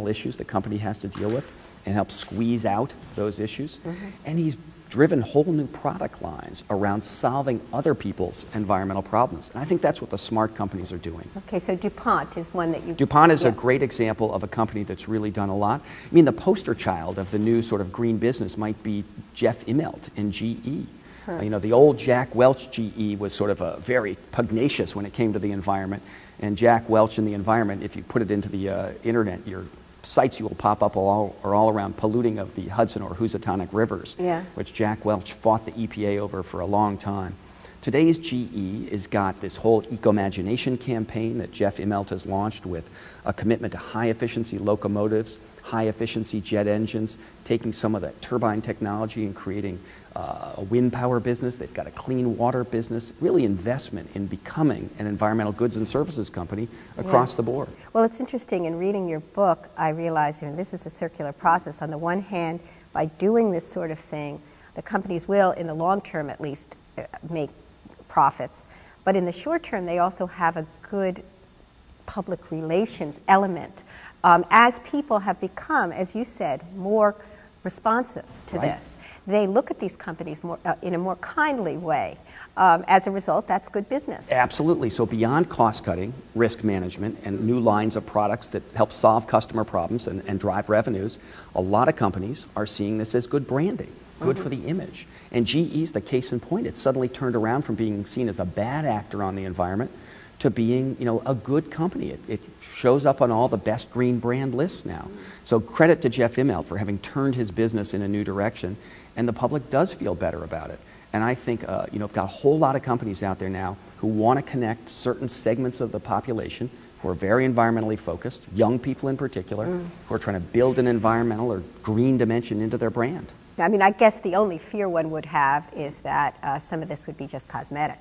environmental issues the company has to deal with and help squeeze out those issues. And he's driven whole new product lines around solving other people's environmental problems. And I think that's what the smart companies are doing. Okay, so DuPont is one that you... DuPont is a great example of a company that's really done a lot. I mean, the poster child of the new sort of green business might be Jeff Immelt in GE. You know, the old Jack Welch GE was sort of very pugnacious when it came to the environment. And Jack Welch in the environment, if you put it into the internet, your sites you will pop up are all around polluting of the Hudson or Housatonic rivers, which Jack Welch fought the EPA over for a long time. Today's GE has got this whole Ecomagination campaign that Jeff Immelt has launched with a commitment to high-efficiency locomotives, high-efficiency jet engines, taking some of that turbine technology and creating a wind power business. They've got a clean water business, really investment in becoming an environmental goods and services company across the board. Well, it's interesting. In reading your book, I realized, you know, this is a circular process. On the one hand, by doing this sort of thing, the companies will, in the long term at least, make profits. But in the short term, they also have a good public relations element. As people have become, as you said, more responsive to this, they look at these companies more, in a more kindly way. As a result, that's good business. Absolutely. So beyond cost-cutting, risk management, and new lines of products that help solve customer problems and drive revenues, a lot of companies are seeing this as good branding, good for the image. And GE's the case in point. It's suddenly turned around from being seen as a bad actor on the environment to being, you know, a good company. It shows up on all the best green brand lists now. So credit to Jeff Immelt for having turned his business in a new direction, and the public does feel better about it. And I think, you know, we've got a whole lot of companies out there now who want to connect certain segments of the population who are very environmentally focused, young people in particular, who are trying to build an environmental or green dimension into their brand. I mean, I guess the only fear one would have is that some of this would be just cosmetic.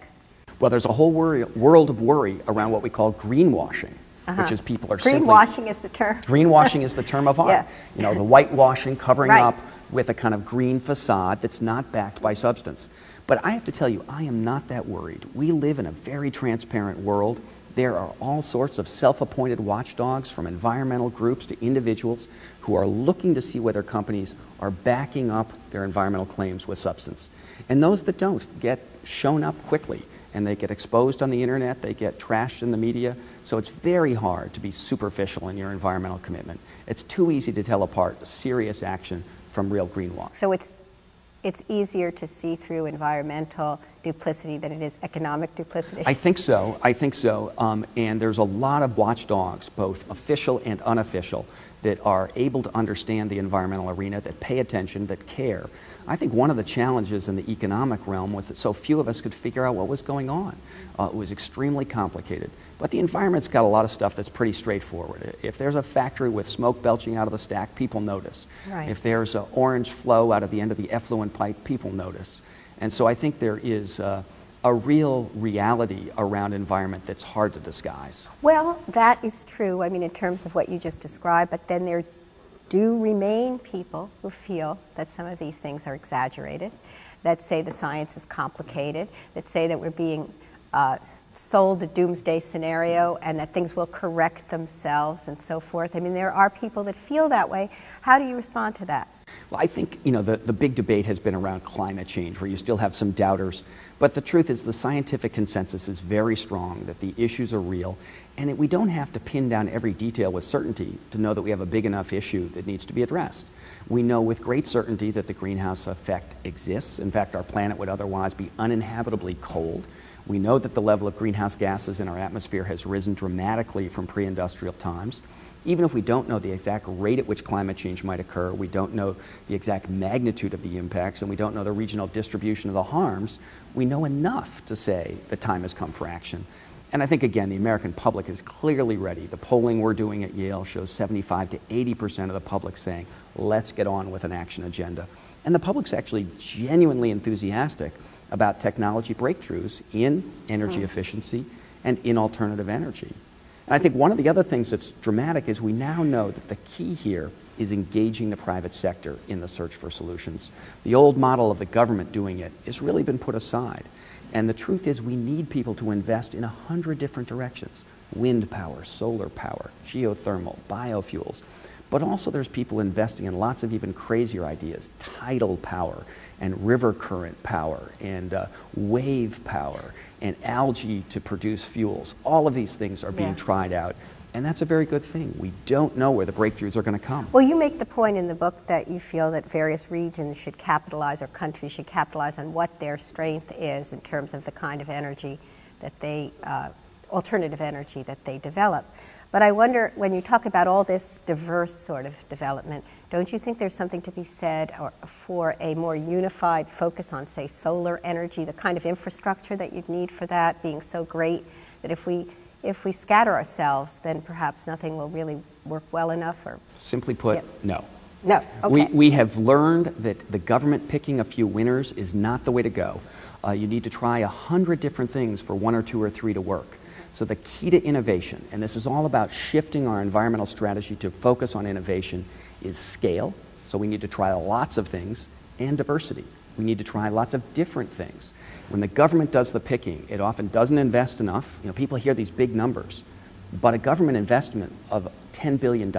Well, there's a whole world of worry around what we call greenwashing, which is people are greenwashing is the term. Greenwashing is the term of art. You know, the whitewashing, covering up with a kind of green facade that's not backed by substance. But I have to tell you, I am not that worried. We live in a very transparent world. There are all sorts of self-appointed watchdogs, from environmental groups to individuals, who are looking to see whether companies are backing up their environmental claims with substance. And those that don't get shown up quickly, and they get exposed on the internet, they get trashed in the media. So it's very hard to be superficial in your environmental commitment. It's too easy to tell apart serious action from real greenwash. So it's easier to see through environmental duplicity than it is economic duplicity? I think so. And there's a lot of watchdogs, both official and unofficial, that are able to understand the environmental arena, that pay attention, that care. I think one of the challenges in the economic realm was that so few of us could figure out what was going on. It was extremely complicated. But the environment's got a lot of stuff that's pretty straightforward. If there's a factory with smoke belching out of the stack, people notice. If there's an orange flow out of the end of the effluent pipe, people notice. And so I think there is a real reality around environment that's hard to disguise. Well, that is true, I mean, in terms of what you just described, but then there do remain people who feel that some of these things are exaggerated, that say the science is complicated, that say that we're being sold a doomsday scenario and that things will correct themselves and so forth. I mean, there are people that feel that way. How do you respond to that? Well, I think, you know, the big debate has been around climate change, where you still have some doubters. But the truth is the scientific consensus is very strong that the issues are real, and we don't have to pin down every detail with certainty to know that we have a big enough issue that needs to be addressed. We know with great certainty that the greenhouse effect exists. In fact, our planet would otherwise be uninhabitably cold. We know that the level of greenhouse gases in our atmosphere has risen dramatically from pre-industrial times. Even if we don't know the exact rate at which climate change might occur, we don't know the exact magnitude of the impacts, and we don't know the regional distribution of the harms, we know enough to say the time has come for action. And I think, again, the American public is clearly ready. The polling we're doing at Yale shows 75 to 80% of the public saying, let's get on with an action agenda. And the public's actually genuinely enthusiastic about technology breakthroughs in energy efficiency and in alternative energy. And I think one of the other things that's dramatic is we now know that the key here is engaging the private sector in the search for solutions. The old model of the government doing it has really been put aside. And the truth is we need people to invest in 100 different directions: wind power, solar power, geothermal, biofuels. But also there's people investing in lots of even crazier ideas, tidal power and river current power and wave power and algae to produce fuels. All of these things are being tried out. And that's a very good thing. We don't know where the breakthroughs are going to come. Well, you make the point in the book that you feel that various regions should capitalize, or countries should capitalize on what their strength is in terms of the kind of energy that they, alternative energy that they develop. But I wonder, when you talk about all this diverse sort of development, don't you think there's something to be said for a more unified focus on, say, solar energy, the kind of infrastructure that you'd need for that being so great that if we scatter ourselves, then perhaps nothing will really work well enough? Or simply put, no. No, okay. We have learned that the government picking a few winners is not the way to go. You need to try 100 different things for 1 or 2 or 3 to work. So the key to innovation, and this is all about shifting our environmental strategy to focus on innovation, is scale. So we need to try lots of things, and diversity. We need to try lots of different things. When the government does the picking, it often doesn't invest enough. You know, people hear these big numbers, but a government investment of $10 billion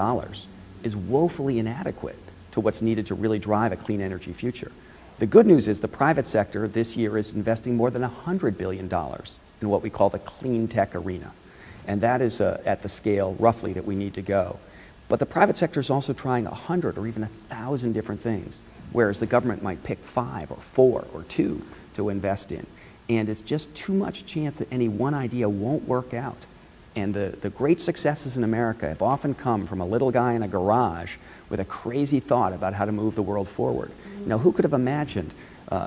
is woefully inadequate to what's needed to really drive a clean energy future. The good news is the private sector this year is investing more than $100 billion in what we call the clean tech arena. And that is at the scale, roughly, that we need to go. But the private sector is also trying 100 or even 1,000 different things, whereas the government might pick 5 or 4 or 2 to invest in. And it's just too much chance that any one idea won't work out. And the great successes in America have often come from a little guy in a garage with a crazy thought about how to move the world forward. Now, who could have imagined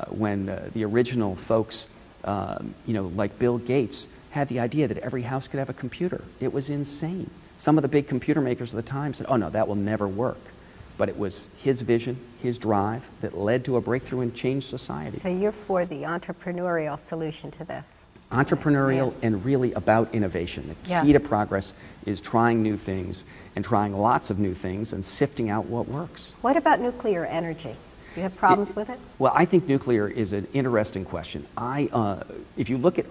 when the original folks, like Bill Gates, had the idea that every house could have a computer? It was insane. Some of the big computer makers of the time said, oh no, that will never work. But it was his vision, his drive, that led to a breakthrough and changed society. So you're for the entrepreneurial solution to this? Entrepreneurial and really about innovation. The key to progress is trying new things and trying lots of new things and sifting out what works. What about nuclear energy? Do you have problems with it? Well, I think nuclear is an interesting question. If you look at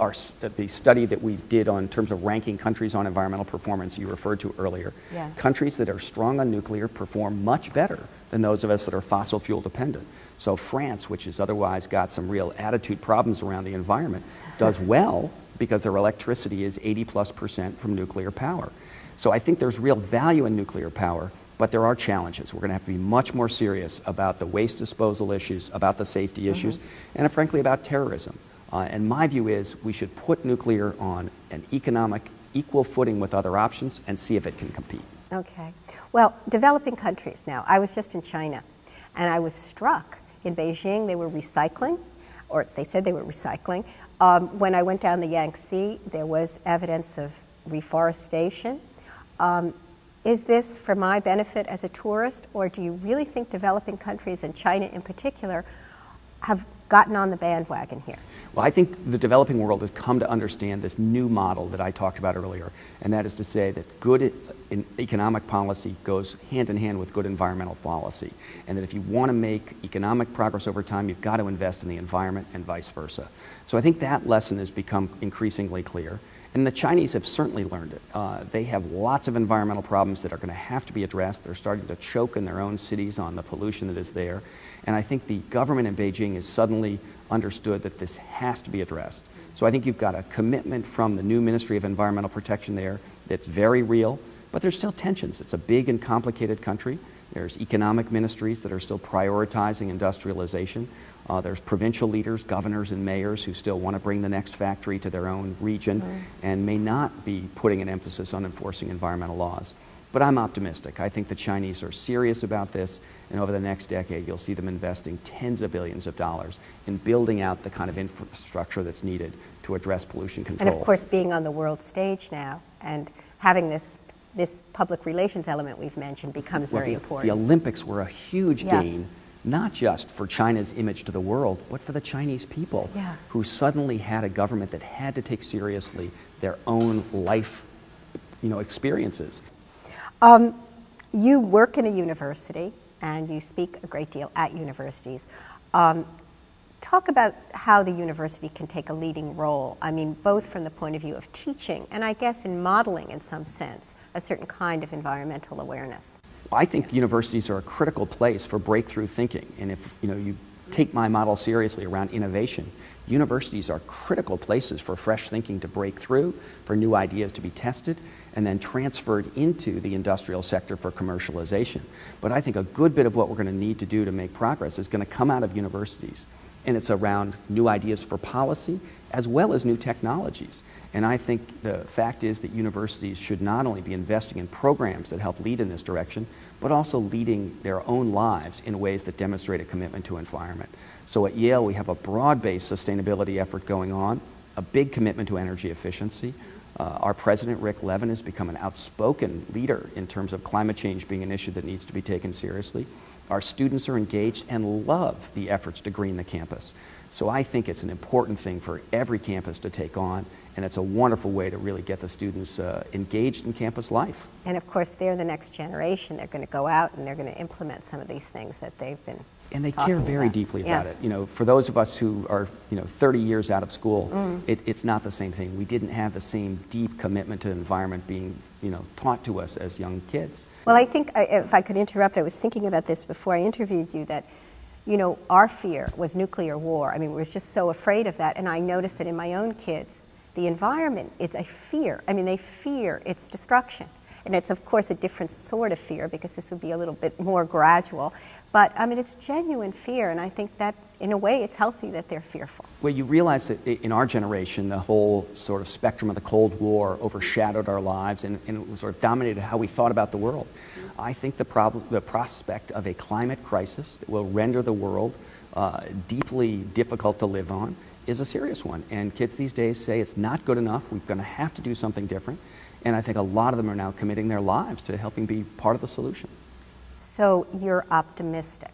the study that we did in terms of ranking countries on environmental performance you referred to earlier, countries that are strong on nuclear perform much better than those of us that are fossil fuel dependent. So France, which has otherwise got some real attitude problems around the environment, does well because their electricity is 80+% from nuclear power. So I think there's real value in nuclear power. But there are challenges. We're going to have to be much more serious about the waste disposal issues, about the safety issues, and frankly about terrorism. And my view is we should put nuclear on an economic equal footing with other options and see if it can compete. Okay. Well, developing countries now. I was just in China, and I was struck. In Beijing, they were recycling, or they said they were recycling. When I went down the Yangtze, there was evidence of reforestation. Is this for my benefit as a tourist, or do you really think developing countries, and China in particular, have gotten on the bandwagon here? Well, I think the developing world has come to understand this new model that I talked about earlier, and that is to say that good economic policy goes hand in hand with good environmental policy, and that if you want to make economic progress over time, you've got to invest in the environment and vice versa. So I think that lesson has become increasingly clear. And the Chinese have certainly learned it. They have lots of environmental problems that are going to have to be addressed. They're starting to choke in their own cities on the pollution that is there. And I think the government in Beijing has suddenly understood that this has to be addressed. So I think you've got a commitment from the new Ministry of Environmental Protection there that's very real, but there's still tensions. It's a big and complicated country. There's economic ministries that are still prioritizing industrialization. There's provincial leaders, governors and mayors who still want to bring the next factory to their own region and may not be putting an emphasis on enforcing environmental laws. But I'm optimistic. I think the Chinese are serious about this, and over the next decade you'll see them investing tens of billions of dollars in building out the kind of infrastructure that's needed to address pollution control. And of course being on the world stage now and having this public relations element we've mentioned becomes very important. The Olympics were a huge gain, not just for China's image to the world, but for the Chinese people who suddenly had a government that had to take seriously their own life, experiences. You work in a university and you speak a great deal at universities. Talk about how the university can take a leading role, both from the point of view of teaching and I guess in modeling in some sense a certain kind of environmental awareness. I think universities are a critical place for breakthrough thinking. And if you take my model seriously around innovation, universities are critical places for fresh thinking to break through, for new ideas to be tested, and then transferred into the industrial sector for commercialization. But I think a good bit of what we're going to need to do to make progress is going to come out of universities. And it's around new ideas for policy as well as new technologies. And I think the fact is that universities should not only be investing in programs that help lead in this direction, but also leading their own lives in ways that demonstrate a commitment to environment. So at Yale, we have a broad-based sustainability effort going on, a big commitment to energy efficiency. Our president, Rick Levin, has become an outspoken leader in terms of climate change being an issue that needs to be taken seriously. Our students are engaged and love the efforts to green the campus. So I think it's an important thing for every campus to take on, and it's a wonderful way to really get the students engaged in campus life. And of course, they're the next generation. They're going to go out and they're going to implement some of these things that they've been and they care very deeply about it. For those of us who are 30 years out of school, it's not the same thing. We didn't have the same deep commitment to the environment being taught to us as young kids. Well, I think, if I could interrupt, I was thinking about this before I interviewed you, that our fear was nuclear war. I mean, we were just so afraid of that, and I noticed that in my own kids, the environment is a fear. I mean, they fear its destruction. And it's, of course, a different sort of fear, because this would be a little bit more gradual. But, I mean, it's genuine fear, and I think that, in a way, it's healthy that they're fearful. Well, you realize that in our generation, the whole sort of spectrum of the Cold War overshadowed our lives and sort of dominated how we thought about the world. I think the prospect of a climate crisis that will render the world deeply difficult to live on is a serious one. And kids these days say it's not good enough, we're going to have to do something different. And I think a lot of them are now committing their lives to helping be part of the solution. So you're optimistic.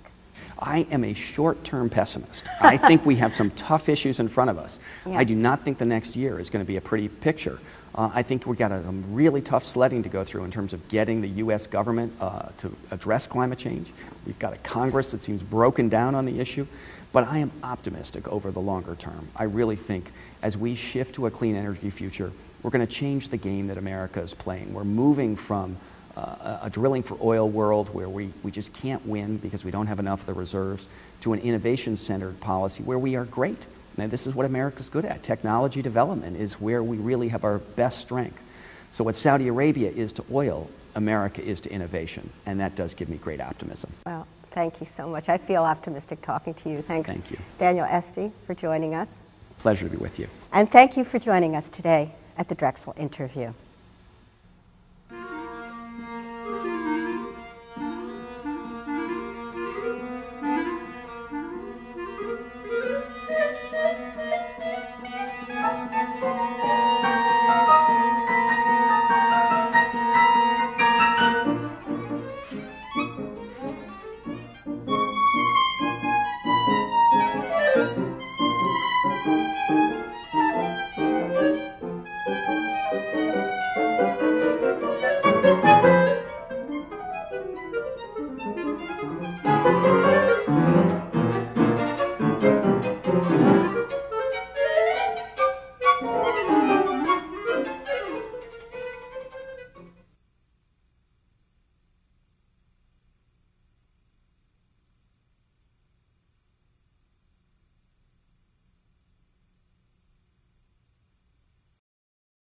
I am a short-term pessimist. I think we have some tough issues in front of us. Yeah. I do not think the next year is going to be a pretty picture. I think we've got a really tough sledding to go through in terms of getting the U.S. government to address climate change. We've got a Congress that seems broken down on the issue. But I am optimistic over the longer term. I really think as we shift to a clean energy future, we're going to change the game that America is playing. We're moving from a drilling for oil world where we just can't win because we don't have enough of the reserves to an innovation-centered policy where we are great. Now, this is what America's good at. Technology development is where we really have our best strength. So what Saudi Arabia is to oil, America is to innovation, and that does give me great optimism. Well, thank you so much. I feel optimistic talking to you. Thanks, Thank you. Daniel Esty, for joining us. Pleasure to be with you. And thank you for joining us today at the Drexel interview.